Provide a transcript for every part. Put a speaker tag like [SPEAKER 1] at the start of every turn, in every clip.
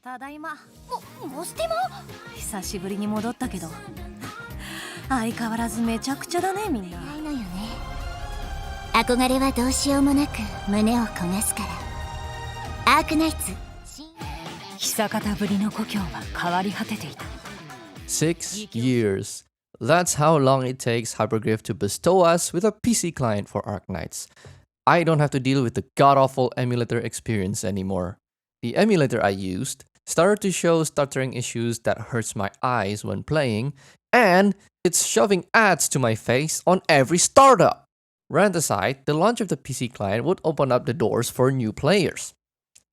[SPEAKER 1] ただいま。もしても久しぶりに戻ったけど相変わらずめちゃくちゃだねみんな。
[SPEAKER 2] ないのよね。憧れはどうしようもなく胸を焦がすから。アークナイツ
[SPEAKER 1] 久方ぶりの故郷は変わり果てていた。
[SPEAKER 3] 6 years. That's how long it takes Hypergriff to bestow us with a PC client for Arknights. I don't have to deal with the god-awful emulator experience anymore. The emulator I used started to show stuttering issues that hurts my eyes when playing, and it's shoving ads to my face on every startup. Rant aside, the launch of the PC client would open up the doors for new players.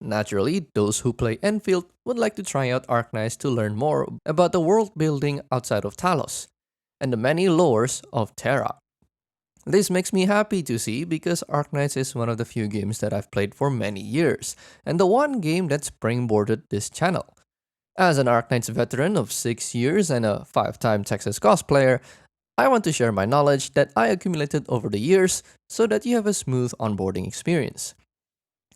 [SPEAKER 3] Naturally, those who play Enfield would like to try out Arknights to learn more about the world building outside of Talos, and the many lores of Terra. This makes me happy to see because Arknights is one of the few games that I've played for many years, and the one game that springboarded this channel. As an Arknights veteran of 6 years and a 5-time Texas cosplayer, I want to share my knowledge that I accumulated over the years so that you have a smooth onboarding experience.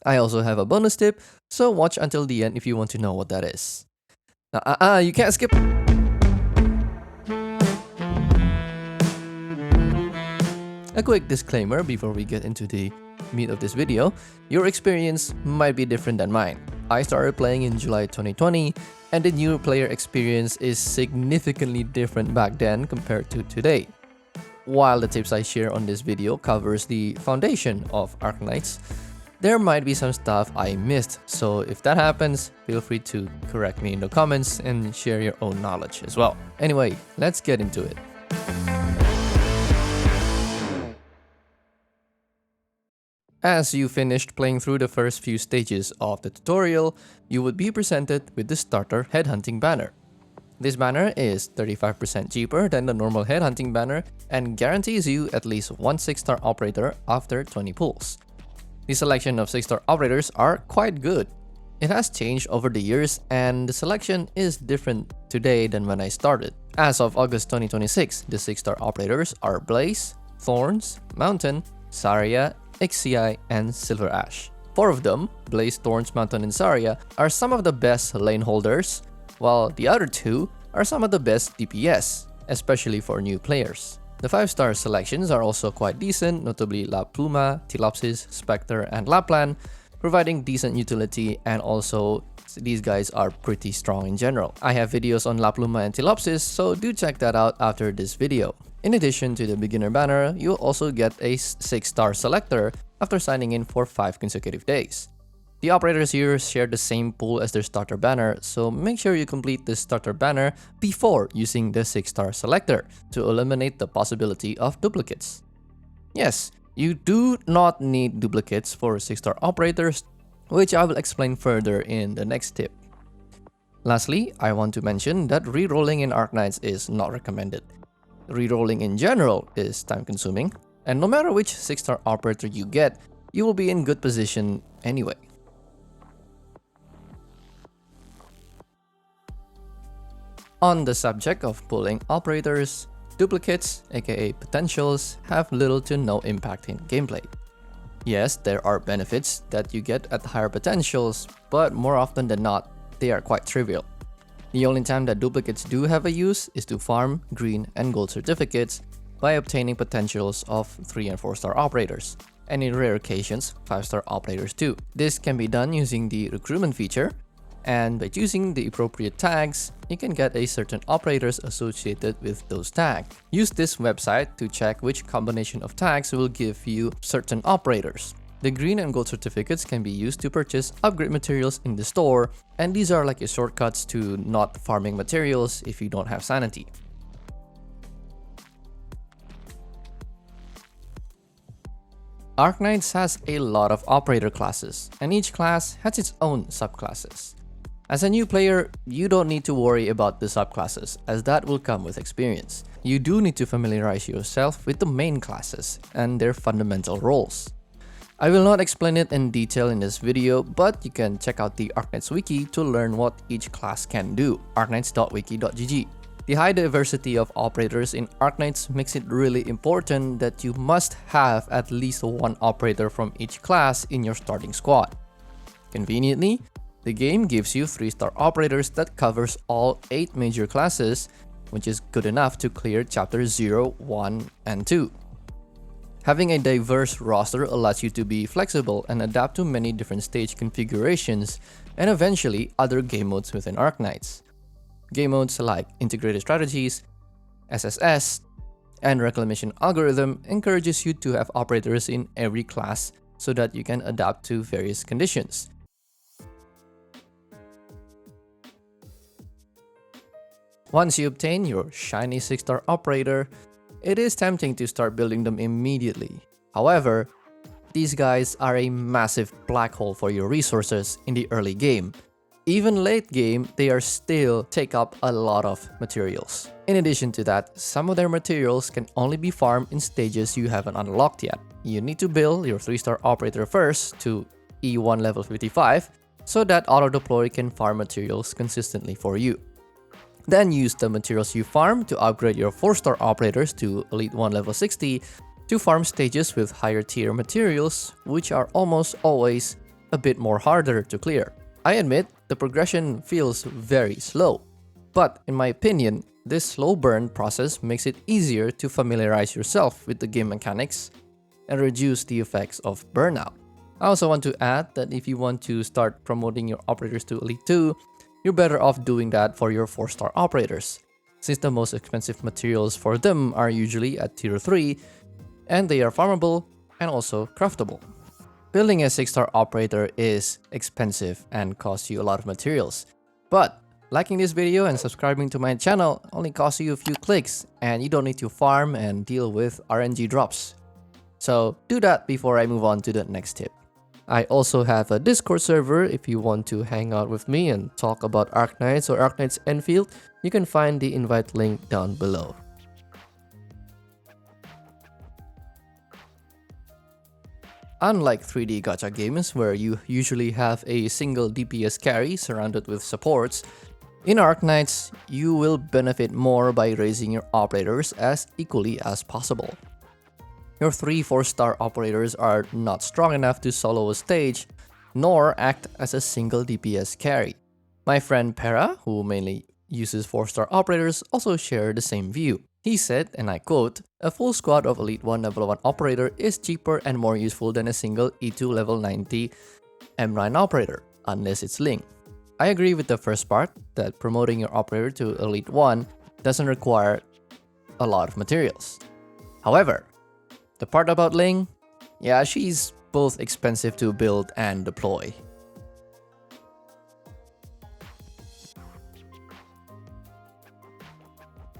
[SPEAKER 3] I also have a bonus tip, so watch until the end if you want to know what that is. You can't skip! A quick disclaimer before we get into the meat of this video. Your experience might be different than mine. I started playing in July 2020, and the new player experience is significantly different back then compared to today. While the tips I share on this video covers the foundation of Arknights, there might be some stuff I missed, so if that happens, feel free to correct me in the comments and share your own knowledge as well. Anyway, let's get into it. As you finished playing through the first few stages of the tutorial, you would be presented with the starter headhunting banner. This banner is 35% cheaper than the normal headhunting banner and guarantees you at least one 6-star operator after 20 pulls. The selection of 6-star operators are quite good. It has changed over the years and the selection is different today than when I started. As of August 2026, the 6-star operators are Blaze, Thorns, Mountain, Zarya, XCI, and Silver Ash. 4 of them, Blaze, Thorns, Mountain, and Zarya, are some of the best lane holders, while the other 2 are some of the best DPS, especially for new players. The 5-star selections are also quite decent, notably La Pluma, Tilopsis, Spectre, and Laplan, providing decent utility, and also these guys are pretty strong in general. I have videos on La Pluma and Tilopsis, so do check that out after this video. In addition to the beginner banner, you'll also get a 6-star selector after signing in for 5 consecutive days. The operators here share the same pool as their starter banner, so make sure you complete this starter banner before using the 6-star selector to eliminate the possibility of duplicates. Yes, you do not need duplicates for 6-star operators, which I will explain further in the next tip. Lastly, I want to mention that rerolling in Arknights is not recommended. Rerolling in general is time consuming, and no matter which 6-star operator you get, you will be in good position anyway. On the subject of pulling operators, duplicates, aka potentials, have little to no impact in gameplay. Yes, there are benefits that you get at higher potentials, but more often than not, they are quite trivial. The only time that duplicates do have a use is to farm green and gold certificates by obtaining potentials of 3 and 4-star operators, and in rare occasions, 5-star operators too. This can be done using the recruitment feature, and by choosing the appropriate tags, you can get a certain operators associated with those tags. Use this website to check which combination of tags will give you certain operators. The green and gold certificates can be used to purchase upgrade materials in the store, and these are like your shortcuts to not farming materials if you don't have sanity. Arknights has a lot of operator classes, and each class has its own subclasses. As a new player, you don't need to worry about the subclasses, as that will come with experience. You do need to familiarize yourself with the main classes and their fundamental roles. I will not explain it in detail in this video, but you can check out the Arknights wiki to learn what each class can do, arknights.wiki.gg. The high diversity of operators in Arknights makes it really important that you must have at least one operator from each class in your starting squad. Conveniently, The game gives you 3-star operators that covers all 8 major classes, which is good enough to clear chapters 0, 1, and 2. Having a diverse roster allows you to be flexible and adapt to many different stage configurations and eventually other game modes within Arknights. Game modes like Integrated Strategies, SSS, and Reclamation Algorithm encourages you to have operators in every class so that you can adapt to various conditions. Once you obtain your shiny 6-star operator, it is tempting to start building them immediately. However, these guys are a massive black hole for your resources in the early game. Even late game, they are still take up a lot of materials. In addition to that, some of their materials can only be farmed in stages you haven't unlocked yet. You need to build your 3-star operator first to E1 level 55 so that auto-deploy can farm materials consistently for you. Then use the materials you farm to upgrade your 4-star operators to Elite 1 level 60 to farm stages with higher tier materials, which are almost always a bit more harder to clear. I admit the progression feels very slow, but in my opinion, this slow burn process makes it easier to familiarize yourself with the game mechanics and reduce the effects of burnout. I also want to add that if you want to start promoting your operators to Elite 2, you're better off doing that for your 4-star operators, since the most expensive materials for them are usually at tier 3, and they are farmable and also craftable. Building a 6-star operator is expensive and costs you a lot of materials, but liking this video and subscribing to my channel only costs you a few clicks, and you don't need to farm and deal with RNG drops. So do that before I move on to the next tip. I also have a Discord server if you want to hang out with me and talk about Arknights or Arknights Enfield. You can find the invite link down below. Unlike 3D gacha games where you usually have a single DPS carry surrounded with supports, in Arknights you will benefit more by raising your operators as equally as possible. Your 3 4-star operators are not strong enough to solo a stage, nor act as a single DPS carry. My friend Para, who mainly uses 4-star operators, also shared the same view. He said, and I quote, "A full squad of Elite 1 level 1 operator is cheaper and more useful than a single E2 level 90 M9 operator, unless it's Ling." I agree with the first part, that promoting your operator to Elite 1 doesn't require a lot of materials. However, the part about Ling, yeah, she's both expensive to build and deploy.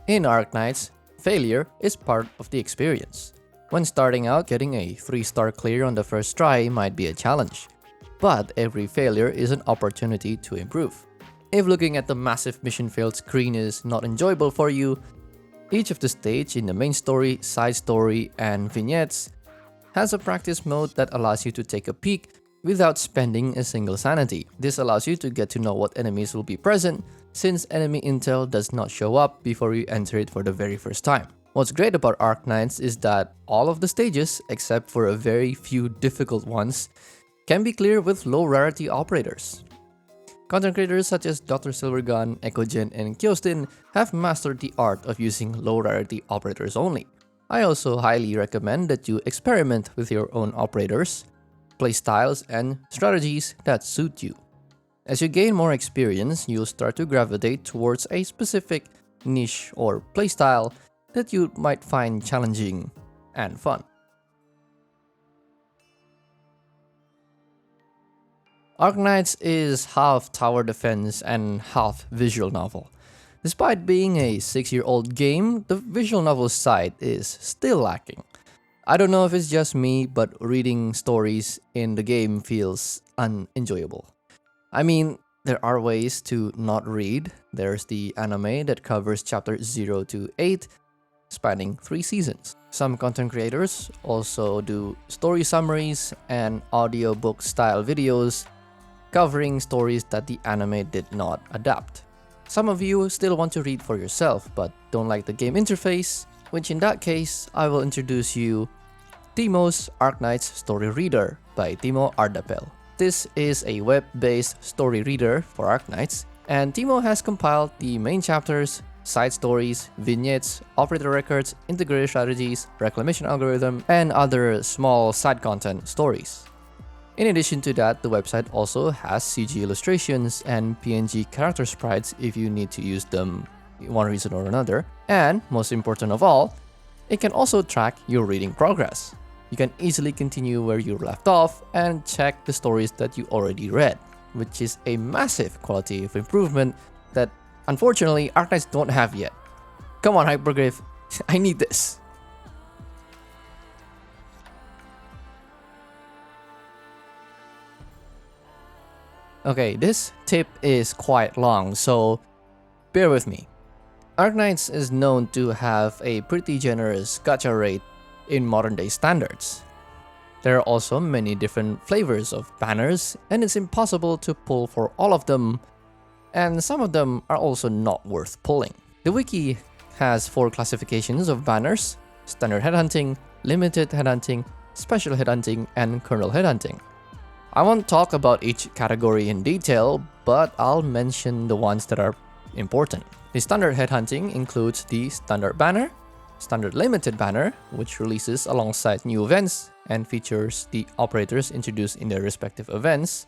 [SPEAKER 3] In Arknights, failure is part of the experience. When starting out, getting a 3-star clear on the first try might be a challenge, but every failure is an opportunity to improve. If looking at the massive mission failed screen is not enjoyable for you, each of the stage in the main story, side story, and vignettes has a practice mode that allows you to take a peek without spending a single sanity. This allows you to get to know what enemies will be present, since enemy intel does not show up before you enter it for the very first time. What's great about Arknights is that all of the stages, except for a very few difficult ones, can be cleared with low rarity operators. Content creators such as Dr. Silvergun, EchoGen, and Kyostin have mastered the art of using low rarity operators only. I also highly recommend that you experiment with your own operators, playstyles, and strategies that suit you. As you gain more experience, you'll start to gravitate towards a specific niche or playstyle that you might find challenging and fun. Arknights is half tower defense and half visual novel. Despite being a 6-year-old game, the visual novel side is still lacking. I don't know if it's just me, but reading stories in the game feels unenjoyable. I mean, there are ways to not read. There's the anime that covers chapters 0 to 8, spanning 3 seasons. Some content creators also do story summaries and audiobook style videos covering stories that the anime did not adapt. Some of you still want to read for yourself but don't like the game interface, which in that case, I will introduce you Timo's Arknights Story Reader by Timo Ardapel. This is a web-based story reader for Arknights, and Timo has compiled the main chapters, side stories, vignettes, operator records, integrated strategies, reclamation algorithm, and other small side content stories. In addition to that, the website also has CG illustrations and PNG character sprites if you need to use them for one reason or another. And most important of all, it can also track your reading progress. You can easily continue where you left off and check the stories that you already read, which is a massive quality of improvement that unfortunately Arknights don't have yet. Come on, Hypergrave, I need this. Okay, this tip is quite long, so bear with me. Arknights is known to have a pretty generous gacha rate in modern day standards. There are also many different flavors of banners, and it's impossible to pull for all of them, and some of them are also not worth pulling. The wiki has 4 classifications of banners: standard headhunting, limited headhunting, special headhunting, and kernel headhunting. I won't talk about each category in detail, but I'll mention the ones that are important. The standard headhunting includes the standard banner, standard limited banner, which releases alongside new events and features the operators introduced in their respective events,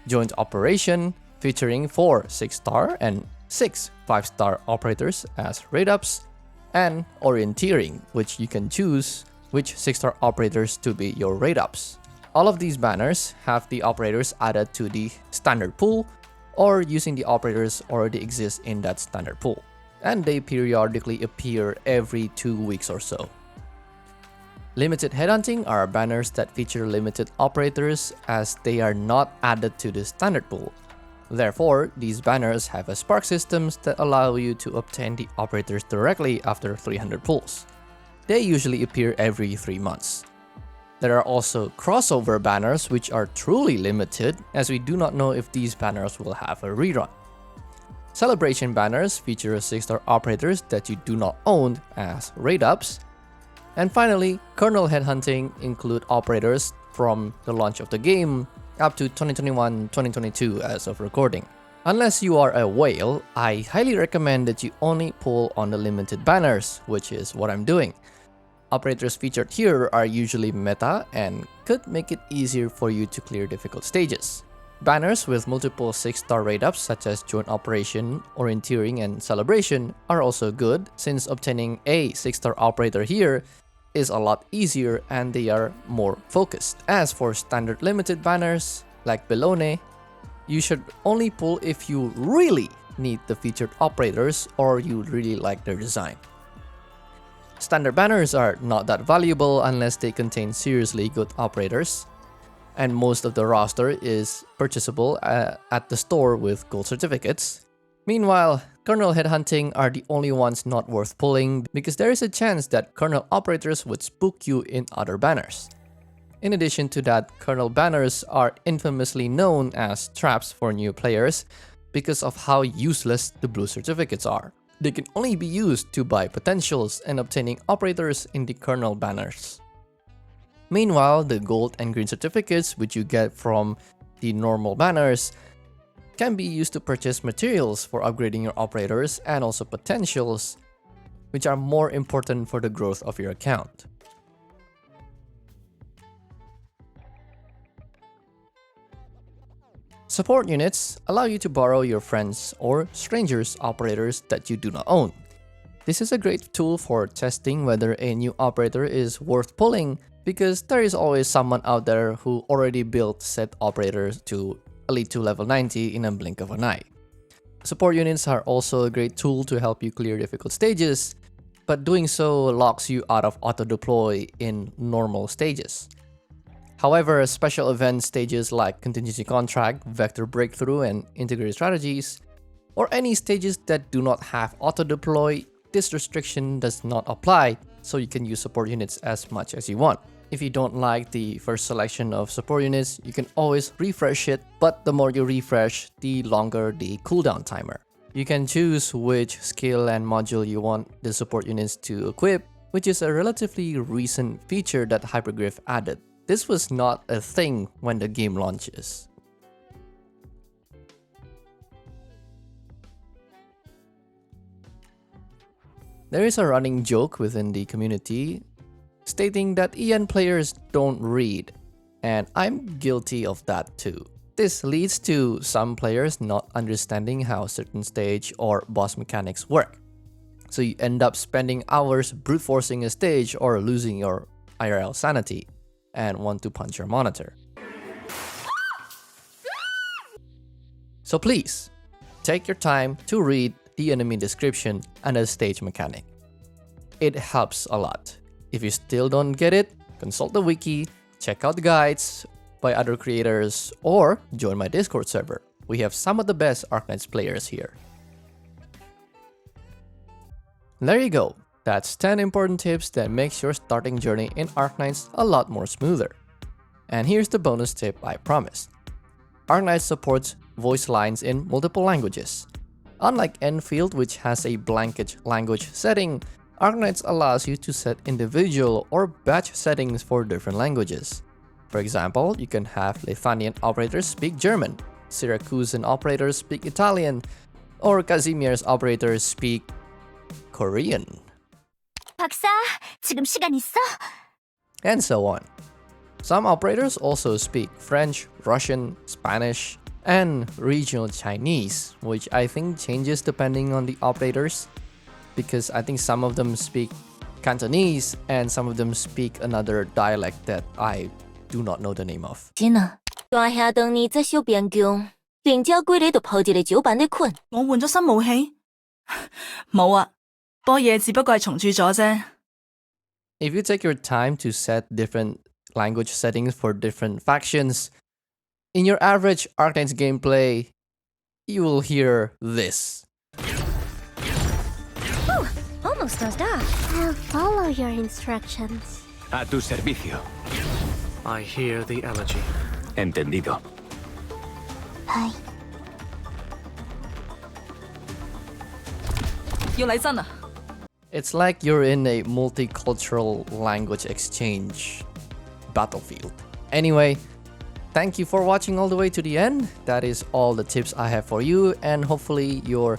[SPEAKER 3] joint operation, featuring 4 6-star and 6 5-star operators as rate-ups, and orienteering, which you can choose which 6-star operators to be your rate-ups. All of these banners have the operators added to the standard pool or using the operators already exist in that standard pool, and they periodically appear every 2 weeks or so. Limited headhunting are banners that feature limited operators as they are not added to the standard pool. Therefore, these banners have a spark systems that allow you to obtain the operators directly after 300 pulls. They usually appear every 3 months. There are also crossover banners which are truly limited, as we do not know if these banners will have a rerun. Celebration banners feature 6-star operators that you do not own as rate-ups. And finally, kernel headhunting include operators from the launch of the game up to 2021-2022 as of recording. Unless you are a whale, I highly recommend that you only pull on the limited banners, which is what I'm doing. Operators featured here are usually meta and could make it easier for you to clear difficult stages. Banners with multiple 6-star rate-ups such as Joint Operation, Orienteering, and Celebration are also good, since obtaining a 6-star operator here is a lot easier and they are more focused. As for standard limited banners, like Belone, you should only pull if you really need the featured operators or you really like their design. Standard banners are not that valuable unless they contain seriously good operators, and most of the roster is purchasable at the store with gold certificates. Meanwhile, kernel headhunting are the only ones not worth pulling because there is a chance that kernel operators would spook you in other banners. In addition to that, kernel banners are infamously known as traps for new players because of how useless the blue certificates are. They can only be used to buy potentials and obtaining operators in the kernel banners. Meanwhile, the gold and green certificates, which you get from the normal banners, can be used to purchase materials for upgrading your operators and also potentials, which are more important for the growth of your account. Support units allow you to borrow your friends' or strangers' operators that you do not own. This is a great tool for testing whether a new operator is worth pulling, because there is always someone out there who already built said operators to Elite 2 level 90 in a blink of an eye. Support units are also a great tool to help you clear difficult stages, but doing so locks you out of auto-deploy in normal stages. However, special event stages like Contingency Contract, Vector Breakthrough, and Integrated Strategies, or any stages that do not have auto-deploy, this restriction does not apply, so you can use support units as much as you want. If you don't like the first selection of support units, you can always refresh it, but the more you refresh, the longer the cooldown timer. You can choose which skill and module you want the support units to equip, which is a relatively recent feature that Hypergrave added. this was not a thing when the game launches. There is a running joke within the community stating that EN players don't read, and I'm guilty of that too. This leads to some players not understanding how certain stage or boss mechanics work. So you end up spending hours brute forcing a stage or losing your IRL sanity and want to punch your monitor. So please, take your time to read the enemy description and the stage mechanic. It helps a lot. If you still don't get it, consult the wiki, check out the guides by other creators, or join my Discord server. We have some of the best Arknights players here. There you go. That's 10 important tips that makes your starting journey in Arknights a lot more smoother. And here's the bonus tip I promised. Arknights supports voice lines in multiple languages. Unlike Enfield, which has a blanket language setting, Arknights allows you to set individual or batch settings for different languages. For example, you can have Lithuanian operators speak German, Syracusan operators speak Italian, or Kazimier's operators speak Korean,
[SPEAKER 2] 박사, 지금 시간 있어?
[SPEAKER 3] and so on. Some operators also speak French, Russian, Spanish, and regional Chinese, which I think changes depending on the operators, because I think some of them speak Cantonese and some of them speak another dialect that I do not know the name of.
[SPEAKER 2] 在下等你這小變強，連隻龜你都抱住你腳板的困。
[SPEAKER 4] 我換咗新武器？冇啊，波嘢只不過係重鑄咗啫。
[SPEAKER 3] If you take your time to set different language settings for different factions, in your average Arknights gameplay, you will hear this.
[SPEAKER 1] Almost does that.
[SPEAKER 2] I'll follow your instructions.
[SPEAKER 5] A tu servicio.
[SPEAKER 6] I hear the elegy.
[SPEAKER 5] Entendido.
[SPEAKER 2] はい。
[SPEAKER 4] 要嚟真啊！
[SPEAKER 3] It's like you're in a multicultural language exchange battlefield. Anyway, thank you for watching all the way to the end. That is all the tips I have for you, and hopefully your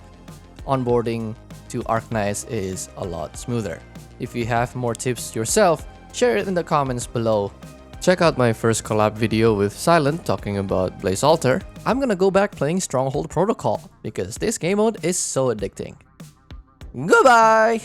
[SPEAKER 3] onboarding to Arknights is a lot smoother. If you have more tips yourself, share it in the comments below. Check out my first collab video with Silent talking about Blaze Altar. I'm gonna go back playing Stronghold Protocol because this game mode is so addicting. Goodbye!